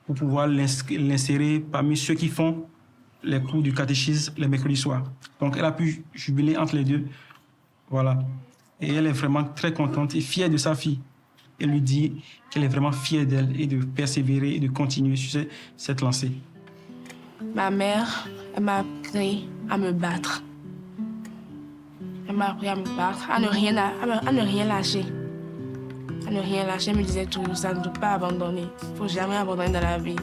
pour pouvoir l'insérer parmi ceux qui font les cours du catéchisme les mercredis soirs. Donc, elle a pu jubiler entre les deux. Voilà. Et elle est vraiment très contente et fière de sa fille. Elle lui dit qu'elle est vraiment fière d'elle et de persévérer et de continuer sur cette lancée. Ma mère, elle m'a appris à me battre. Elle m'a appris à me battre, à ne rien lâcher. À ne rien lâcher. Elle me disait toujours ça, ne pas abandonner. Il ne faut jamais abandonner dans la vie.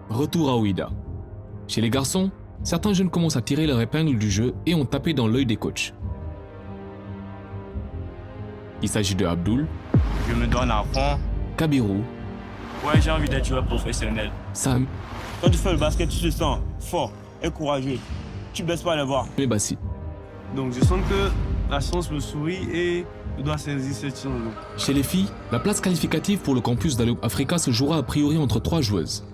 Retour à Ouida. Chez les garçons, certains jeunes commencent à tirer leur épingle du jeu et ont tapé dans l'œil des coachs. Il s'agit de Abdoul. Je me donne à fond. Kabirou. Ouais, j'ai envie d'être joueur professionnel. Sam. Quand tu fais le basket, tu te sens fort et courageux. Tu baisses pas les bras. Mais Bassi. Donc je sens que la chance me sourit et je dois saisir cette chance. Chez les filles, la place qualificative pour le campus d'Aléoup Africa se jouera a priori entre 3 joueuses.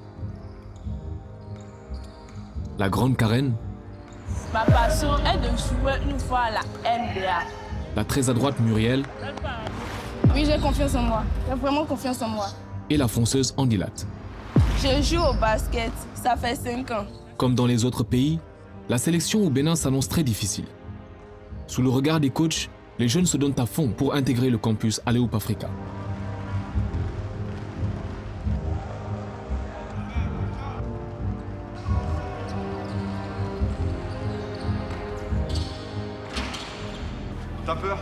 La grande Karen. Ma passion est de jouer une fois à la NBA. La très adroite Muriel. Oui, j'ai confiance en moi. J'ai vraiment confiance en moi. Et la fonceuse Andilat. Je joue au basket, ça fait 5 ans. Comme dans les autres pays, la sélection au Bénin s'annonce très difficile. Sous le regard des coachs, les jeunes se donnent à fond pour intégrer le campus Aléoup Africa. T'as peur?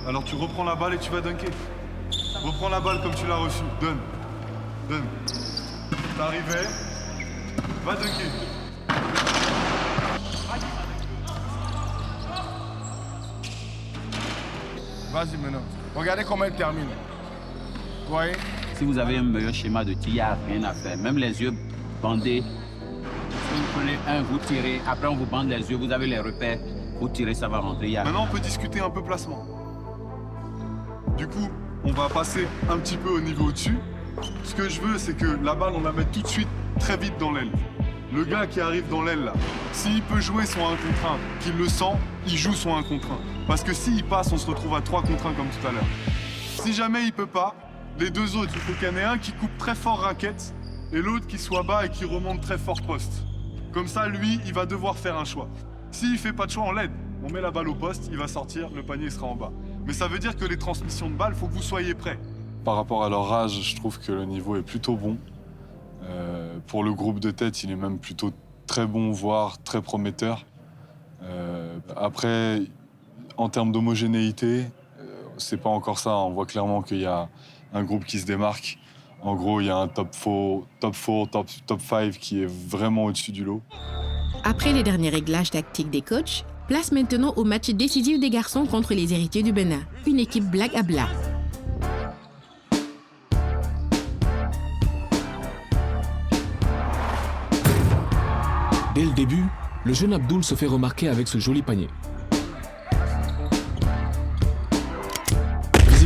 Alors tu reprends la balle et tu vas dunker. Reprends la balle comme tu l'as reçue. Donne. T'arrivais. Va dunker. Vas-y maintenant. Regardez comment elle termine. Vous voyez? Si vous avez un meilleur schéma de tir, il n'y a rien à faire. Même les yeux bandés. Si vous prenez un, vous tirez. Après, on vous bande les yeux, vous avez les repères. Vous tirez, ça va rentrer. Maintenant, on peut discuter un peu placement. Du coup, on va passer un petit peu au niveau au-dessus. Ce que je veux, c'est que la balle, on la mette tout de suite, très vite dans l'aile. Le gars qui arrive dans l'aile, là, s'il peut jouer son 1 contre 1, qu'il le sent, il joue son 1 contre 1. Parce que s'il passe, on se retrouve à 3 contre 1 comme tout à l'heure. Si jamais il peut pas, les deux autres, il faut qu'il y en ait un qui coupe très fort raquette et l'autre qui soit bas et qui remonte très fort poste. Comme ça, lui, il va devoir faire un choix. S'il fait pas de choix, on l'aide. On met la balle au poste, il va sortir, le panier sera en bas. Mais ça veut dire que les transmissions de balles, il faut que vous soyez prêts. Par rapport à leur âge, je trouve que le niveau est plutôt bon. Pour le groupe de tête, il est même plutôt très bon, voire très prometteur. Après, en termes d'homogénéité, c'est pas encore ça. On voit clairement qu'il y a un groupe qui se démarque. En gros, il y a un top 4, top 5 qui est vraiment au-dessus du lot. Après les derniers réglages tactiques des coachs, place maintenant au match décisif des garçons contre les héritiers du Bénin, une équipe Black Abla. Dès le début, le jeune Abdoul se fait remarquer avec ce joli panier.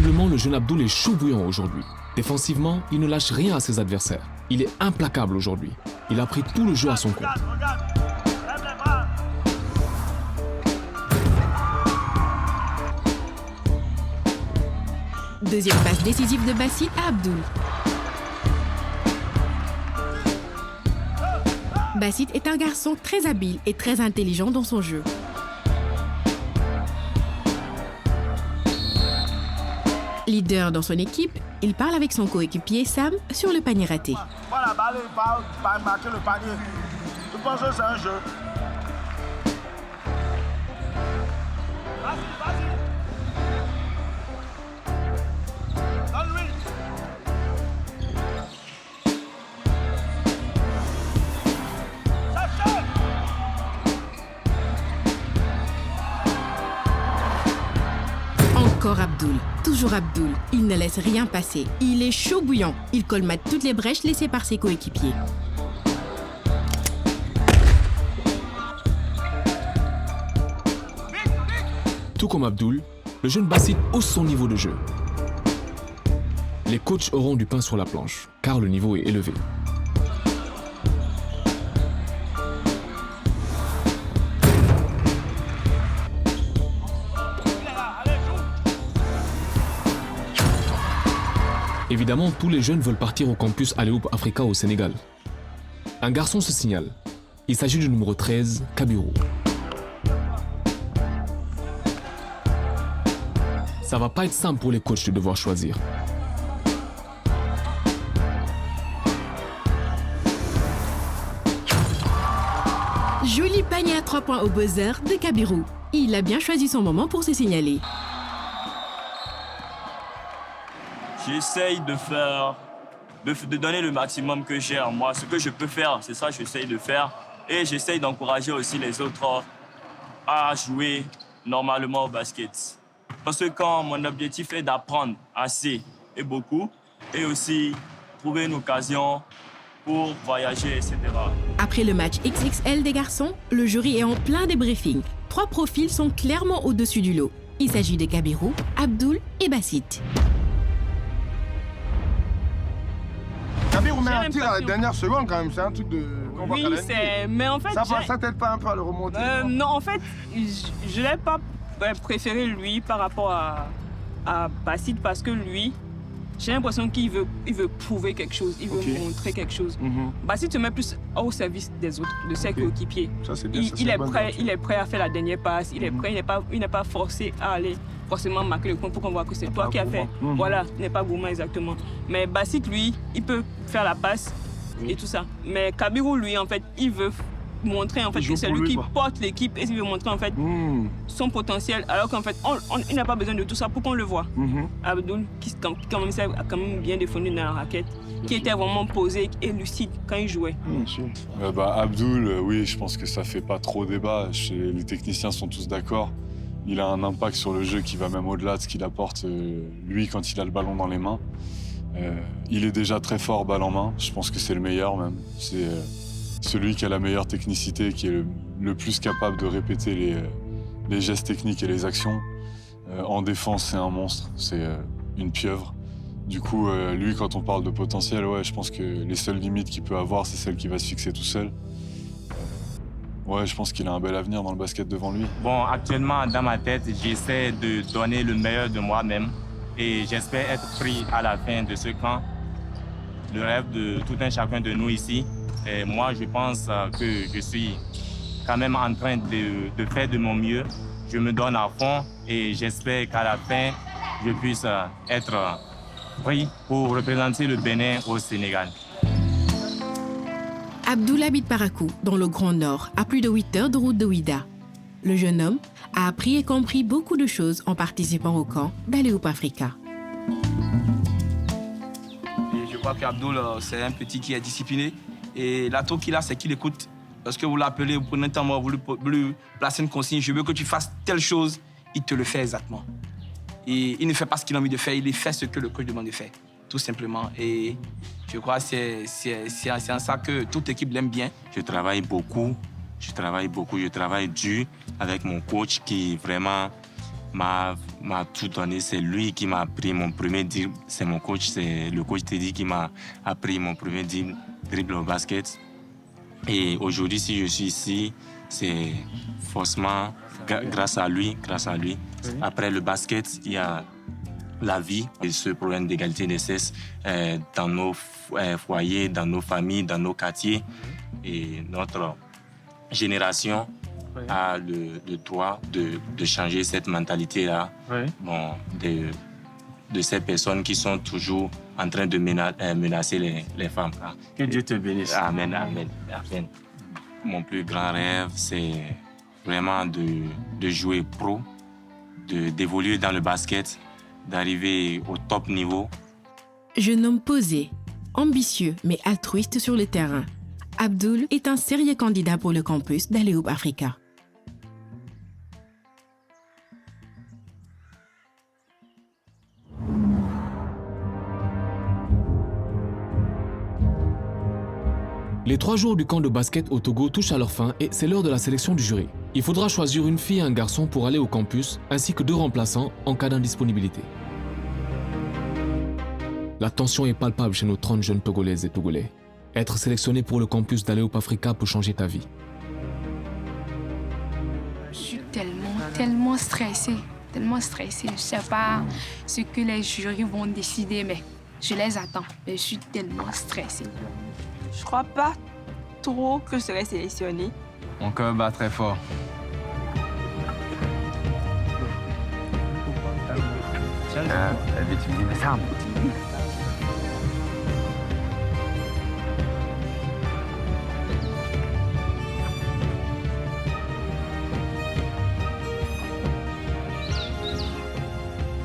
Visiblement, le jeune Abdoul est chaud bouillant aujourd'hui. Défensivement, il ne lâche rien à ses adversaires. Il est implacable aujourd'hui. Il a pris tout le jeu à son compte. Deuxième passe décisive de Bassit à Abdoul. Bassit est un garçon très habile et très intelligent dans son jeu. Leader dans son équipe, il parle avec son coéquipier Sam sur le panier raté. Voilà, la balle va marquer le panier. Je pense que c'est un jeu. Vas-y. Donne-lui. Encore Abdoul, toujours Abdoul. Il ne laisse rien passer. Il est chaud bouillant. Il colmate toutes les brèches laissées par ses coéquipiers. Tout comme Abdoul, le jeune Bassit hausse son niveau de jeu. Les coachs auront du pain sur la planche, car le niveau est élevé. Évidemment, tous les jeunes veulent partir au campus Aléoupe Africa au Sénégal. Un garçon se signale. Il s'agit du numéro 13, Kabirou. Ça va pas être simple pour les coachs de devoir choisir. Joli panier à 3 points au buzzer de Kabirou. Il a bien choisi son moment pour se signaler. J'essaye de donner le maximum que j'ai en moi. Ce que je peux faire, c'est ça que j'essaye de faire. Et j'essaye d'encourager aussi les autres à jouer normalement au basket. Parce que quand mon objectif est d'apprendre assez et beaucoup, et aussi trouver une occasion pour voyager, etc. Après le match XXL des garçons, le jury est en plein débriefing. 3 profils sont clairement au-dessus du lot. Il s'agit de Kabirou, Abdoul et Bassit. Kabirou met un tir à la dernière seconde quand même, c'est un truc de... Oui, mais en fait... Ça t'aide pas un peu à le remonter? Non, en fait, je l'ai pas préféré lui par rapport à Bassit parce que lui, j'ai l'impression qu'il veut prouver quelque chose, il veut montrer quelque chose. Bassit se met plus au service des autres, de ses coéquipiers. Il est prêt à faire la dernière passe, il est prêt, il n'est pas forcé à aller forcément marquer le compte pour qu'on voit que c'est toi qui as fait. Voilà, il n'est pas gourmand exactement. Mais Bassit, lui, il peut faire la passe et tout ça. Mais Kabirou, lui, en fait, il veut montrer en fait que c'est lui qui porte l'équipe et il veut montrer en fait son potentiel, alors qu'en fait il n'a pas besoin de tout ça pour qu'on le voit. Abdoul qui a quand même bien défendu dans la raquette, qui était vraiment posé et lucide quand il jouait. Abdoul, oui, je pense que ça fait pas trop débat. Les techniciens sont tous d'accord. Il a un impact sur le jeu qui va même au-delà de ce qu'il apporte lui quand il a le ballon dans les mains. Il est déjà très fort balle en main. Je pense que c'est le meilleur même. C'est celui qui a la meilleure technicité, qui est le plus capable de répéter les gestes techniques et les actions. En défense, c'est un monstre, c'est une pieuvre. Du coup, lui, quand on parle de potentiel, ouais, je pense que les seules limites qu'il peut avoir, c'est celle qui va se fixer tout seul. Ouais, je pense qu'il a un bel avenir dans le basket devant lui. Bon, actuellement, dans ma tête, j'essaie de donner le meilleur de moi-même et j'espère être pris à la fin de ce camp. Le rêve de tout un chacun de nous ici. Et moi, je pense que je suis quand même en train de faire de mon mieux. Je me donne à fond et j'espère qu'à la fin, je puisse être pris pour représenter le Bénin au Sénégal. Abdoul habite Parakou, dans le Grand Nord, à plus de 8 heures de route de Ouida. Le jeune homme a appris et compris beaucoup de choses en participant au camp d'Aléoupe Africa. Je crois qu'Abdoul, c'est un petit qui est discipliné. Et l'atout qu'il a, c'est qu'il écoute. Parce que vous l'appelez, vous prenez un temps, vous lui placez une consigne, je veux que tu fasses telle chose, il te le fait exactement. Et il ne fait pas ce qu'il a envie de faire, il fait ce que le coach demande de faire, tout simplement. Et je crois que c'est en ça que toute équipe l'aime bien. Je travaille beaucoup, je travaille dur avec mon coach qui vraiment m'a tout donné. C'est lui qui m'a appris mon premier dribble. C'est mon coach, c'est le coach Teddy qui m'a appris mon premier dribble au basket. Et aujourd'hui, si je suis ici, c'est forcément grâce à lui. Après le basket, il y a la vie et ce problème d'égalité des sexes dans nos foyers, dans nos familles, dans nos quartiers. Et notre génération a le droit de changer cette mentalité-là, de ces personnes qui sont toujours en train de menacer les femmes. Que Dieu te bénisse. Amen, amen, amen. Mon plus grand rêve, c'est vraiment de jouer pro, d'évoluer dans le basket, d'arriver au top niveau. Jeune homme posé, ambitieux mais altruiste sur le terrain, Abdoul est un sérieux candidat pour le campus d'Alley-Hoop Africa. Les 3 jours du camp de basket au Togo touchent à leur fin et c'est l'heure de la sélection du jury. Il faudra choisir une fille et un garçon pour aller au campus, ainsi que 2 remplaçants en cas d'indisponibilité. La tension est palpable chez nos 30 jeunes Togolaises et Togolais. Être sélectionné pour le campus d'Alley-Hoop Africa peut changer ta vie. Je suis tellement stressée. Je ne sais pas ce que les jurys vont décider, mais je les attends. Mais je suis tellement stressée. Je crois pas trop que je serai sélectionnée. Mon cœur bat très fort.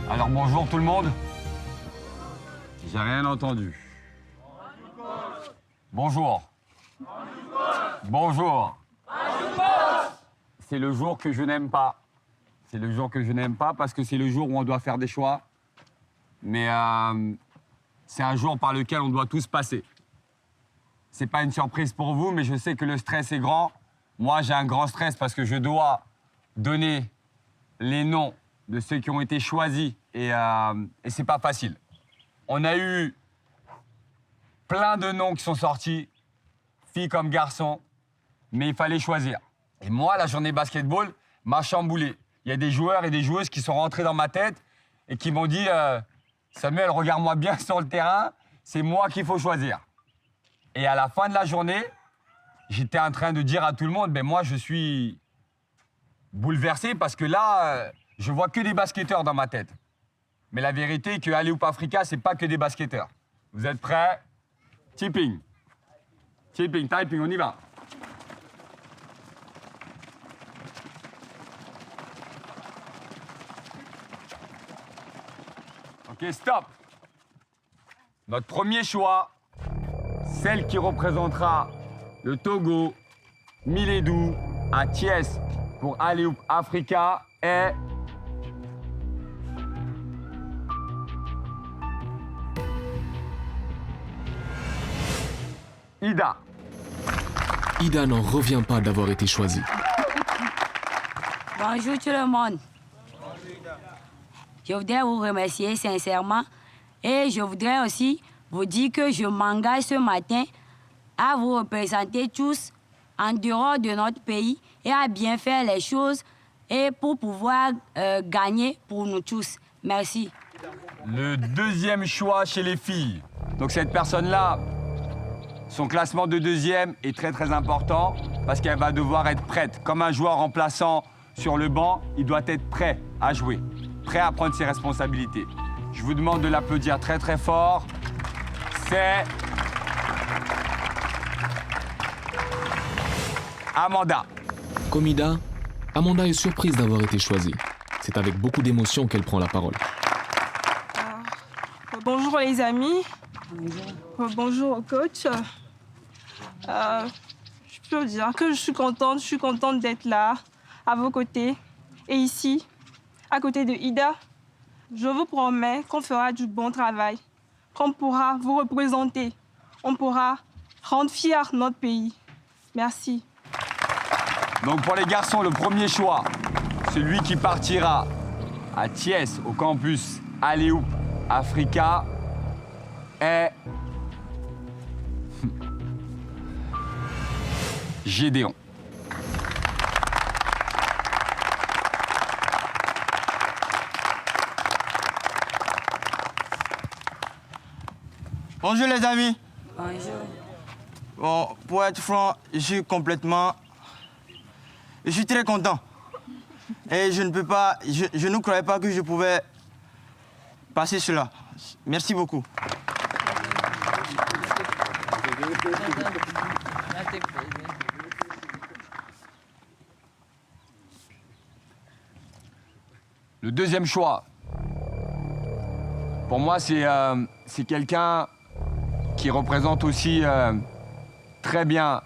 Alors bonjour tout le monde. J'ai rien entendu. Bonjour. Bonjour. C'est le jour que je n'aime pas. C'est le jour que je n'aime pas parce que c'est le jour où on doit faire des choix. Mais c'est un jour par lequel on doit tous passer. C'est pas une surprise pour vous, mais je sais que le stress est grand. Moi, j'ai un grand stress parce que je dois donner les noms de ceux qui ont été choisis et c'est pas facile. On a eu plein de noms qui sont sortis, filles comme garçons, mais il fallait choisir. Et moi, la journée basketball m'a chamboulé. Il y a des joueurs et des joueuses qui sont rentrés dans ma tête et qui m'ont dit « Samuel, regarde-moi bien sur le terrain, c'est moi qu'il faut choisir. » Et à la fin de la journée, j'étais en train de dire à tout le monde « moi, je suis bouleversé parce que là, je vois que des basketteurs dans ma tête. » Mais la vérité est que Alley-Hoop Africa, c'est pas que des basketteurs. Vous êtes prêts? Tipping. Tipping, typing, on y va. Ok, stop. Notre premier choix, celle qui représentera le Togo, Miledou, à Thiès pour Alley-Hoop Africa est... Ida. Ida n'en revient pas d'avoir été choisie. Bonjour tout le monde. Je voudrais vous remercier sincèrement et je voudrais aussi vous dire que je m'engage ce matin à vous représenter tous en dehors de notre pays et à bien faire les choses et pour pouvoir gagner pour nous tous. Merci. Le deuxième choix chez les filles. Donc cette personne-là, son classement de deuxième est très très important parce qu'elle va devoir être prête. Comme un joueur remplaçant sur le banc, il doit être prêt à jouer, prêt à prendre ses responsabilités. Je vous demande de l'applaudir très très fort. C'est Amanda. Comme Ida, Amanda est surprise d'avoir été choisie. C'est avec beaucoup d'émotion qu'elle prend la parole. Bonjour les amis. Bonjour au coach. Je peux dire que je suis contente d'être là, à vos côtés. Et ici, à côté de Ida, je vous promets qu'on fera du bon travail, qu'on pourra vous représenter, on pourra rendre fier notre pays. Merci. Donc pour les garçons, le premier choix, celui qui partira à Thiès, au campus Aléoup Africa, est Gédéon. Bonjour les amis. Bonjour. Bon, pour être franc, je suis très content. Et je ne croyais pas que je pouvais passer cela. Merci beaucoup. Le deuxième choix, pour moi, c'est quelqu'un qui représente aussi très bien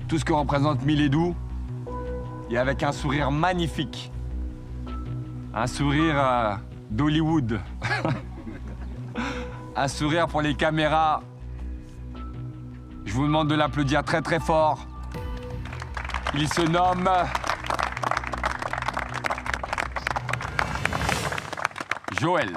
tout ce que représente Milédou, et avec un sourire magnifique, un sourire d'Hollywood, un sourire pour les caméras. Je vous demande de l'applaudir très très fort. Il se nomme Joël.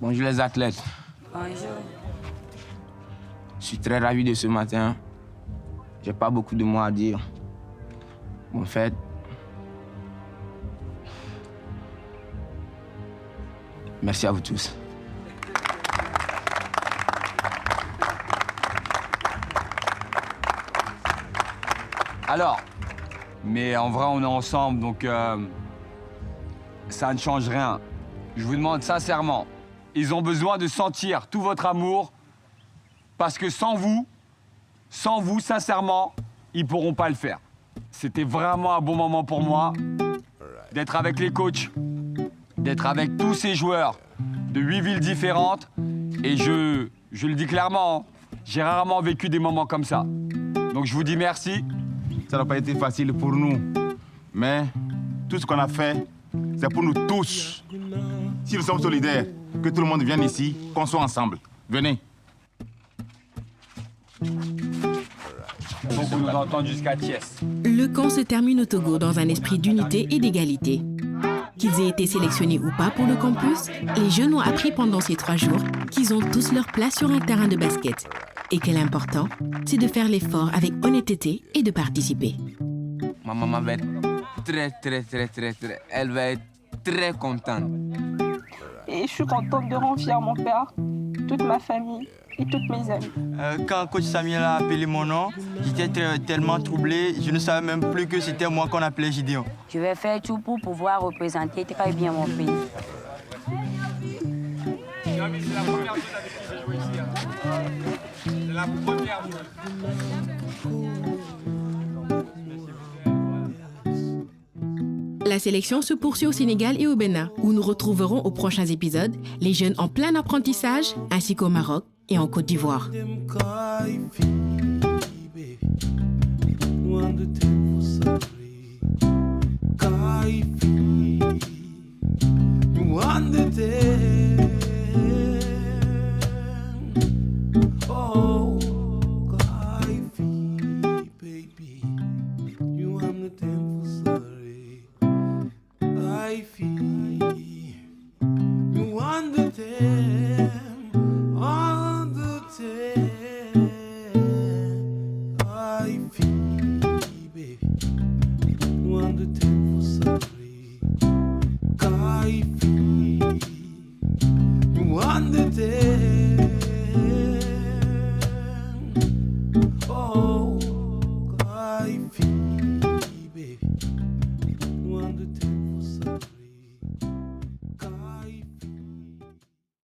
Bonjour les athlètes. Bonjour. Je suis très ravi de ce matin. J'ai pas beaucoup de mots à dire. En fait, merci à vous tous. Alors, mais en vrai, on est ensemble, donc ça ne change rien. Je vous demande sincèrement, ils ont besoin de sentir tout votre amour, parce que sans vous, sincèrement, ils ne pourront pas le faire. C'était vraiment un bon moment pour moi d'être avec les coachs, d'être avec tous ces joueurs de 8 villes différentes. Et je le dis clairement, j'ai rarement vécu des moments comme ça. Donc je vous dis merci. Ça n'a pas été facile pour nous, mais tout ce qu'on a fait, c'est pour nous tous. Si nous sommes solidaires, que tout le monde vienne ici, qu'on soit ensemble. Venez. Donc on nous entend jusqu'à Thiès. Le camp se termine au Togo dans un esprit d'unité et d'égalité. Qu'ils aient été sélectionnés ou pas pour le campus, les jeunes ont appris pendant ces 3 jours qu'ils ont tous leur place sur un terrain de basket. Et que l'important, c'est de faire l'effort avec honnêteté et de participer. Ma maman va être très, elle va être très contente. Et je suis contente de rendre fier mon père, toute ma famille et toutes mes amis. Quand coach Samuel a appelé mon nom, j'étais tellement troublé, je ne savais même plus que c'était moi qu'on appelait Gideon. Je vais faire tout pour pouvoir représenter très bien mon pays. C'est la première chose avec qui j'ai joué ici. C'est la première chose. La sélection se poursuit au Sénégal et au Bénin, où nous retrouverons aux prochains épisodes les jeunes en plein apprentissage, ainsi qu'au Maroc et en Côte d'Ivoire. Baby, you want the tempo, sorry.